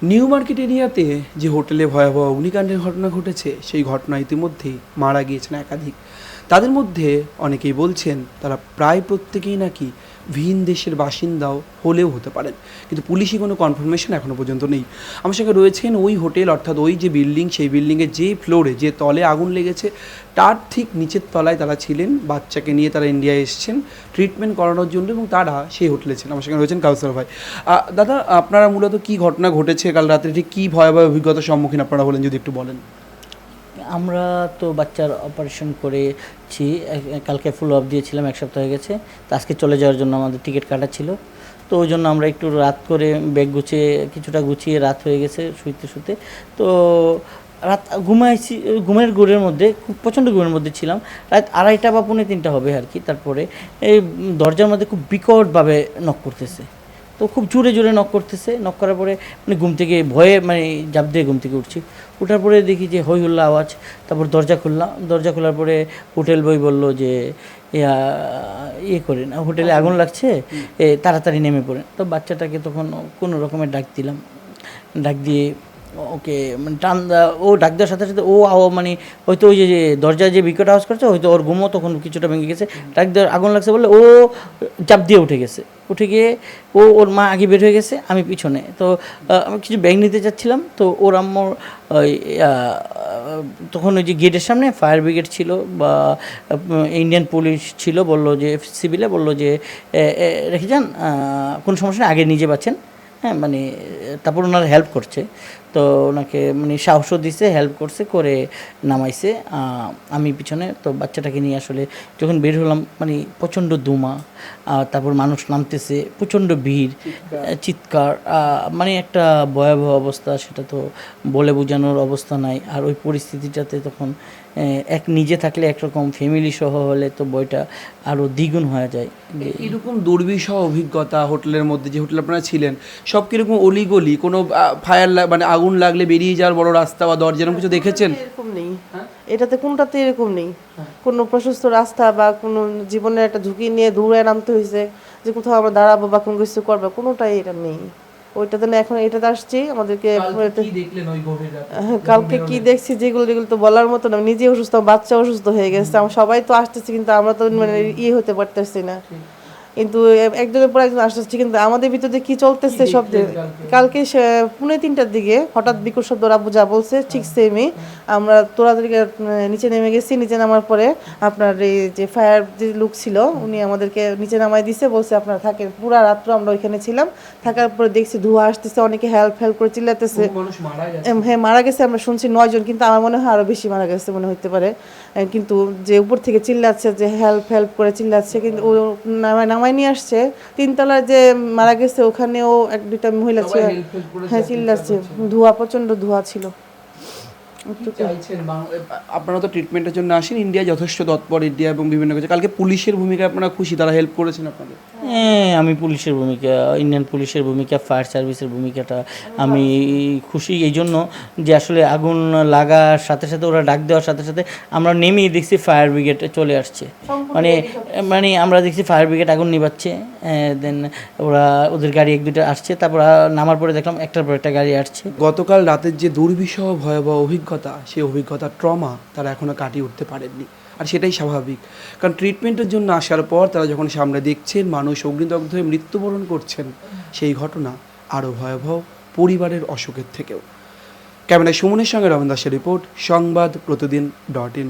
New market এরিয়াতে যে হোটেলে ভয়াবহ অগ্নিকাণ্ডের ঘটনা ঘটেছে সেই ঘটনা ইতিমধ্যেই মারা গিয়েছেন একাধিক। তাদের মধ্যে অনেকেই বলছেন তারা প্রায় প্রত্যেকেই নাকি ভিন দেশের বাসিন্দাও হলেও হতে পারেন, কিন্তু পুলিশি কোনো কনফার্মেশন এখনও পর্যন্ত নেই। আমার সঙ্গে রয়েছেন ওই হোটেল, অর্থাৎ ওই যে বিল্ডিং, সেই বিল্ডিংয়ের যে ফ্লোরে যে তলে আগুন লেগেছে তার ঠিক নিচের তলায় তারা ছিলেন। বাচ্চাকে নিয়ে তারা ইন্ডিয়ায় এসেছেন ট্রিটমেন্ট করানোর জন্য এবং তারা সেই হোটেলে ছিলেন। আমার সঙ্গে রয়েছেন কাউসার ভাই। দাদা, আপনারা মূলত কী ঘটনা ঘটেছে কাল রাতে, ঠিক কী ভয়াবহ অভিজ্ঞতার সম্মুখীন আপনারা হলেন যদি একটু বলেন। আমরা তো বাচ্চার অপারেশন করেছি, কালকে ফুল অফ দিয়েছিলাম, 1 সপ্তাহ হয়ে গেছে। তো আজকে চলে যাওয়ার জন্য আমাদের টিকিট কাটা ছিল, তো ওই জন্য আমরা একটু রাত করে ব্যাগ গুছিয়ে কিছুটা গুছিয়ে রাত হয়ে গেছে শুতে শুতে। তো রাত ঘুমাইছি, ঘুমের মধ্যে খুব প্রচণ্ড ঘুমের মধ্যে ছিলাম। রাত 2:30 বা 2:45 হবে আর কি। তারপরে এই দরজার মধ্যে খুব বিকটভাবে নক করতেছে, তো খুব জোরে জোরে নক করতেছে। নক করার পরে মানে ঘুম থেকে ভয়ে মানে জাপ দিয়ে ঘুম থেকে উঠছি। উঠার পরে দেখি যে হই হুল্লা আওয়াজ। তারপর দরজা খুললাম, দরজা খোলার পরে হোটেল বয় বলল যে ইয়ে করেন, হোটেলে আগুন লাগছে, তাড়াতাড়ি নেমে পড়েন। তো বাচ্চাটাকে তখন কোনো রকমের ডাক দিলাম, ডাক দিয়ে ওকে মানে ও ডাক দেওয়ার সাথে সাথে মানে হয়তো ওই যে দরজায় যে বিকট আওয়াজ করছে, হয়তো ওর ঘুমও তখন কিছুটা ভেঙে গেছে। ডাক দেওয়ার আগুন লাগছে বলে ও চাপ দিয়ে উঠে গেছে। উঠে গিয়ে ওর মা আগে বের হয়ে গেছে, আমি পিছনে। তো আমি কিছু ব্যাগ নিতে চাচ্ছিলাম, তো ওর আম্মুর ওই তখন ওই যে গেটের সামনে ফায়ার ব্রিগেড ছিল বা ইন্ডিয়ান পুলিশ ছিল, বললো যে সিভিলে বললো যে রেখে যান, কোনো সমস্যা নেই, আগে নিজে পাচ্ছেন। হ্যাঁ, মানে তারপর ওনারা হেল্প করছে, তো ওনাকে মানে সাহসও দিছে, হেল্প করছে, করে নামাইছে। আমি পিছনে। তো বাচ্চাটাকে নিয়ে আসলে যখন বের হলাম, মানে প্রচণ্ড ধোঁয়া, তারপর মানুষ নামতেছে, প্রচণ্ড ভিড়, চিৎকার, মানে একটা ভয়াবহ অবস্থা, সেটা তো বলে বোঝানোর অবস্থা নাই। আর ওই পরিস্থিতিটাতে তখন নিজে থাকলে একরকম, ফ্যামিলি সহ হলে তো বইটা আরও দ্বিগুণ হয়ে যায়। এরকম দুর্বিষহ অভিজ্ঞতা হোটেলের মধ্যে, যে হোটেলে আপনারা ছিলেন, সব কীরকম অলিগলি, কোনো ফায়ার মানে আগুন লাগলে বেরিয়ে যাওয়ার বড় রাস্তা বা দরজা এরকম কিছু দেখেছেন? এরকম নেই, এটাতে কোনটাতে এরকম নেই। কোনো প্রশস্ত রাস্তা বা কোনো জীবনের একটা ঝুঁকি নিয়ে দূরে নামতে হয়েছে যে কোথাও আমরা দাঁড়াবো বা কোনো কিছু করবো, কোনোটাই এটা নেই। ওইটাতে না, এখন এটাতে আসছি আমাদেরকে। কালকে কি দেখছি যেগুলো যেগুলো তো বলার মতো না। নিজে অসুস্থ, বাচ্চা অসুস্থ হয়ে গেছে, আমরা সবাই তো আসতেছি, কিন্তু আমরা তো মানে ইয়ে হতে পারতেছি না। কিন্তু একজনের পর একজন আসতেছে, কিন্তু আমাদের ভিতরে কি চলতেছে সব। কালকে 2:45টার দিকে হঠাৎ বিকট শব্দ, আব্বু যা বলছে ঠিক সেমই। আমরা তাড়াতাড়ি নিচে নেমে গেছি। নিচে নামার পরে আপনার এই যে ফায়ার যে লোক ছিল, উনি আমাদেরকে নিচে নামাই দিছে, বলছে আপনারা থাকেন। পুরো রাত্র আমরা ওইখানে ছিলাম। থাকার পরে দেখছি ধোঁয়া আসতেছে, অনেকে হেল্প করে চিল্লাতেছে। হ্যাঁ, মারা গেছে আমরা শুনছি 9 জন, কিন্তু আমার মনে হয় আরো বেশি মারা গেছে মনে হতে পারে। কিন্তু যে উপর থেকে চিল্লাচ্ছে, যে হেল্প করে চিল্লাচ্ছে, কিন্তু ও নামাই নিয়ে আসছে। 3তলায় যে মারা গেছে ওখানেও 1-2টা মহিলা ছিল, হ্যাঁ চিল্লাচ্ছে। ধোঁয়া, প্রচন্ড ধোঁয়া ছিল। আপনারা তো ট্রিটমেন্টের জন্য আসেন, ইন্ডিয়া যথেষ্ট তৎপর, ইন্ডিয়া এবং বিভিন্ন কিছু। কালকে পুলিশের ভূমিকা আপনারা খুশি, তারা হেল্প করেছেন আপনাদের? হ্যাঁ, আমি পুলিশের ভূমিকা, ইন্ডিয়ান পুলিশের ভূমিকা, ফায়ার সার্ভিসের ভূমিকাটা আমি খুশি এই জন্য যে আসলে আগুন লাগার সাথে সাথে, ওরা ডাক দেওয়ার সাথে সাথে আমরা নেমেই দেখছি ফায়ার ব্রিগেড চলে আসছে। মানে আমরা দেখছি ফায়ার ব্রিগেড আগুন নিভাচ্ছে, দেন ওদের গাড়ি 1-2টা আসছে। তারপর নামার পরে দেখলাম একটার পর একটা গাড়ি আসছে। গতকাল রাতের যে দুর্বিষহ ভয়াবহ অভিজ্ঞতা, সেই অভিজ্ঞতার ট্রমা তারা এখনও কাটিয়ে উঠতে পারেননি। আর সেটাই স্বাভাবিক, কারণ ট্রিটমেন্টের জন্য আসার পর তারা যখন সামনে দেখছেন মানুষ অগ্নিদগ্ধ হয়ে মৃত্যুবরণ করছেন, সেই ঘটনা আরও ভয়াবহ পরিবারের অসুখের থেকেও। ক্যামেরায় সুমনের সঙ্গে রমেন দাসের রিপোর্ট, সংবাদ প্রতিদিন.in।